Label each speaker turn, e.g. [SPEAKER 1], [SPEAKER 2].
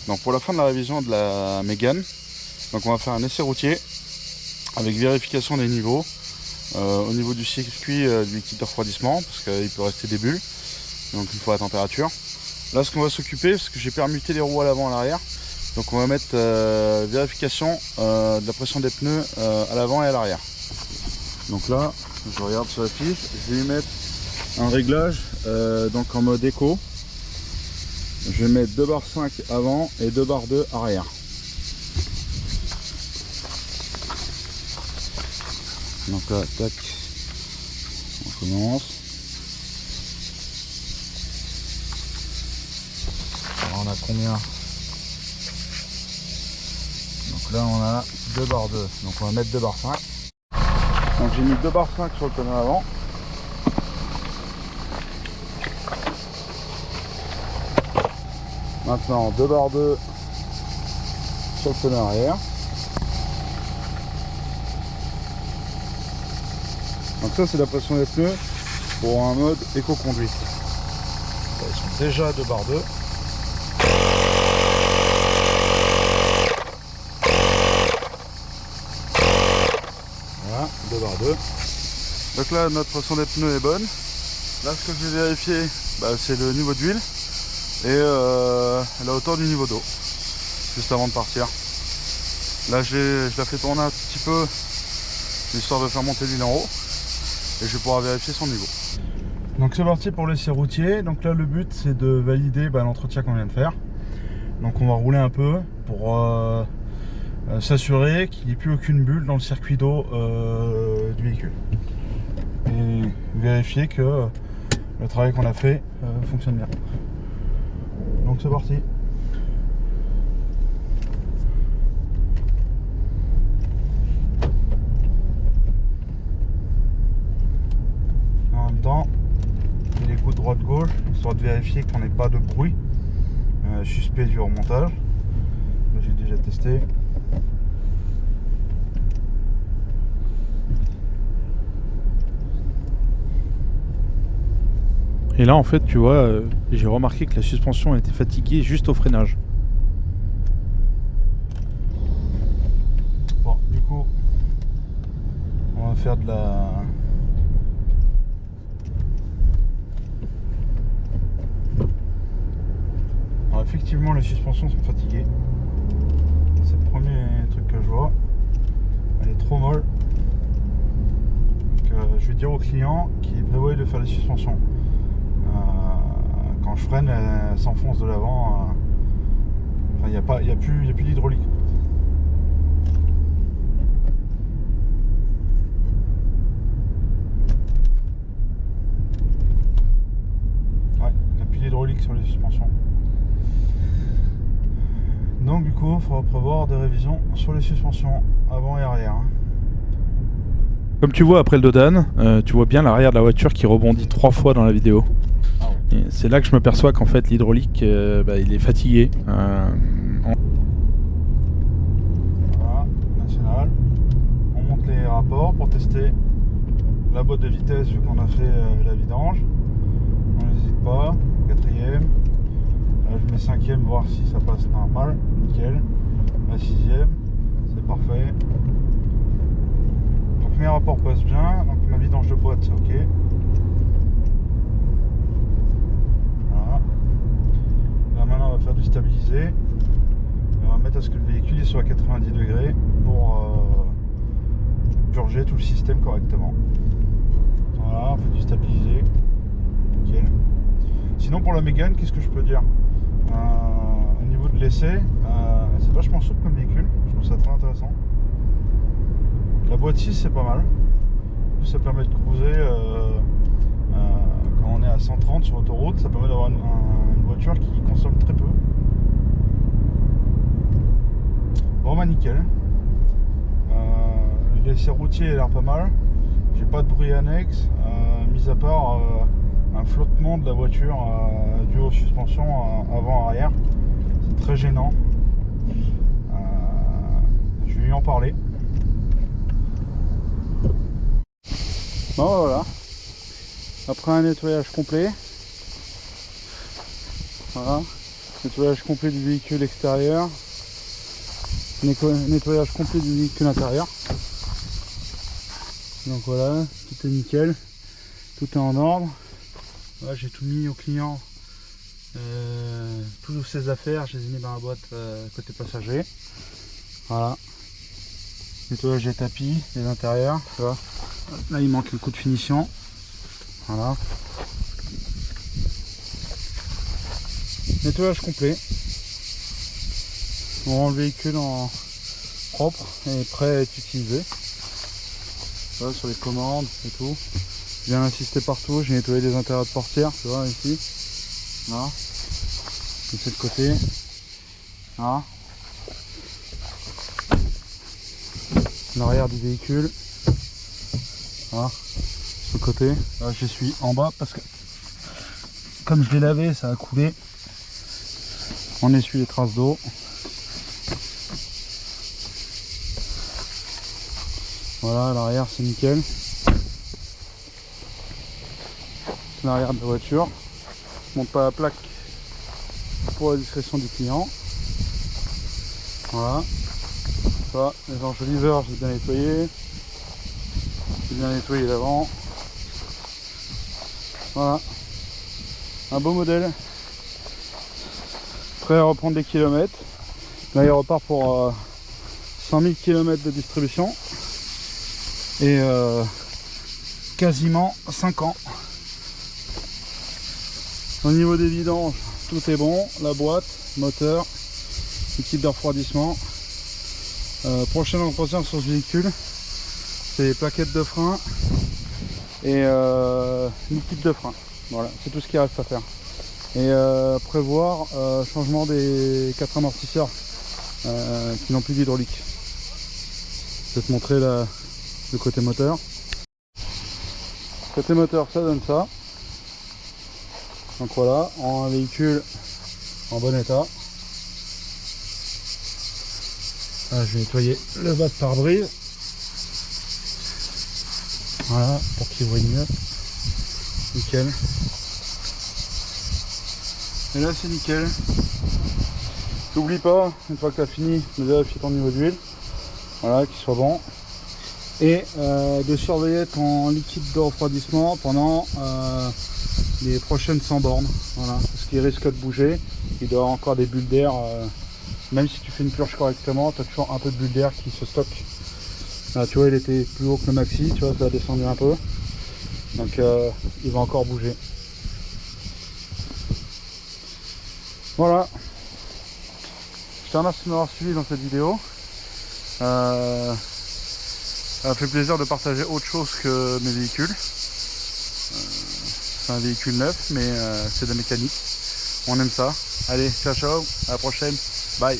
[SPEAKER 1] Donc pour la fin de la révision de la Mégane, donc on va faire un essai routier avec vérification des niveaux au niveau du circuit du liquide de refroidissement, parce qu'il peut rester des bulles, donc il faut la température. Là ce qu'on va s'occuper, parce que j'ai permuté les roues à l'avant et à l'arrière, donc on va mettre vérification de la pression des pneus à l'avant et à l'arrière. Donc là, je regarde sur la fiche, je vais y mettre un réglage donc en mode éco. Je vais mettre 2 barres 5 avant et 2 barres 2 arrière. Donc là, tac, on commence. Alors on a combien? Donc là on a 2 barres 2, donc on va mettre 2 barres 5. Donc j'ai mis 2 barres 5 sur le tonneau avant. Maintenant 2 barres 2 sur le tonneau arrière. Donc ça c'est la pression des pneus pour un mode éco-conduite. Ils sont déjà à 2 barres 2. Voilà, 2 barres 2. Donc là notre pression des pneus est bonne. Là ce que je vais vérifier, c'est le niveau d'huile et la hauteur du niveau d'eau, juste avant de partir. Là je la fais tourner un petit peu, histoire de faire monter l'huile en haut, et je vais pouvoir vérifier son niveau. Donc c'est parti pour l'essai routier. Donc là le but c'est de valider l'entretien qu'on vient de faire. Donc on va rouler un peu pour s'assurer qu'il n'y ait plus aucune bulle dans le circuit d'eau du véhicule. Et vérifier que le travail qu'on a fait fonctionne bien. Donc c'est parti. En même temps, les coups droite-gauche, histoire de vérifier qu'on n'ait pas de bruit suspect du remontage. J'ai déjà testé.
[SPEAKER 2] Et là en fait tu vois, j'ai remarqué que la suspension était fatiguée juste au freinage.
[SPEAKER 1] Bon, du coup, on va faire de la... Alors effectivement les suspensions sont fatiguées. C'est le premier truc que je vois. Elle est trop molle. Donc je vais dire au client qui prévoit de faire les suspensions. Quand je freine, elle s'enfonce de l'avant. Enfin, il n'y a plus d'hydraulique. Ouais, il n'y a plus d'hydraulique sur les suspensions. Donc du coup, il faudra prévoir des révisions sur les suspensions avant et arrière.
[SPEAKER 2] Comme tu vois après le dodan, tu vois bien l'arrière de la voiture qui rebondit 3 fois dans la vidéo.
[SPEAKER 1] Ah ouais.
[SPEAKER 2] Et c'est là que je me perçois qu'en fait l'hydraulique il est fatigué.
[SPEAKER 1] Voilà, national. On monte les rapports pour tester la boîte de vitesse vu qu'on a fait la vidange. On n'hésite pas. 4ème. Là je mets 5ème voir si ça passe normal. Nickel. La 6ème. C'est parfait. Donc mes rapports passent bien. Donc ma vidange de boîte c'est ok. Voilà. Là maintenant on va faire du stabilisé. On va mettre à ce que le véhicule soit à 90 degrés pour purger tout le système correctement. Voilà, on fait du stabilisé. Nickel. Sinon pour la Mégane, qu'est-ce que je peux dire? Au niveau de l'essai, c'est vachement souple comme véhicule, je trouve ça très intéressant. La boîte 6 c'est pas mal. Ça permet de cruiser quand on est à 130 sur autoroute, ça permet d'avoir une voiture qui consomme très peu. Bon nickel. L'essai routier a l'air pas mal. J'ai pas de bruit annexe, mis à part un flottement de la voiture dû aux suspensions avant-arrière. C'est très gênant. Je vais lui en parler. Bon voilà. Après un nettoyage complet. Voilà. Nettoyage complet du véhicule extérieur. Nettoyage complet du véhicule intérieur. Donc voilà, tout est nickel. Tout est en ordre. Voilà, j'ai tout mis au client. Toutes ses affaires, je les ai mis dans la boîte côté passager. Voilà. Nettoyage des tapis, des intérieurs. Tu vois. Là il manque le coup de finition. Voilà. Nettoyage complet. On rend le véhicule en propre et prêt à être utilisé. Voilà, sur les commandes et tout. J'ai bien insisté partout, j'ai nettoyé les intérieurs de portière, tu vois ici. Là. De ce côté. Là. L'arrière du véhicule. Voilà. Ce côté. Là je suis en bas parce que comme je l'ai lavé, ça a coulé. On essuie les traces d'eau. Voilà, l'arrière c'est nickel. L'arrière de la voiture. Je monte pas la plaque pour la discrétion du client. Voilà. Ça, les enjoliveurs, j'ai bien nettoyé. J'ai bien nettoyé l'avant. Voilà. Un beau modèle. Prêt à reprendre des kilomètres. Là il repart pour 100 000 km de distribution. Et quasiment 5 ans. Au niveau des vidanges, tout est bon. La boîte, moteur, équipe de refroidissement. Prochain entretien sur ce véhicule, c'est les plaquettes de frein et l'équipe de frein. Voilà, c'est tout ce qu'il reste à faire. Et prévoir changement des 4 amortisseurs qui n'ont plus d'hydraulique. Je vais te montrer le côté moteur. Côté moteur, ça donne ça. Donc voilà, un véhicule en bon état. Là, je vais nettoyer le bas de pare-brise. Voilà, pour qu'il voie mieux. Nickel. Et là c'est nickel. N'oublie pas, une fois que tu as fini, de vérifier ton niveau d'huile. Voilà, qu'il soit bon. Et de surveiller ton liquide de refroidissement pendant les prochaines 100 bornes. Voilà, parce qu'il risque de bouger. Il doit y avoir encore des bulles d'air. Même si tu fais une purge correctement, tu as toujours un peu de bulles d'air qui se stockent. Là, tu vois, il était plus haut que le maxi, tu vois, ça a descendu un peu. Donc il va encore bouger. Voilà. Je te remercie de m'avoir suivi dans cette vidéo. Ça m'a fait plaisir de partager autre chose que mes véhicules. C'est un véhicule neuf, mais c'est de la mécanique. On aime ça. Allez, ciao ciao, à la prochaine. Bye.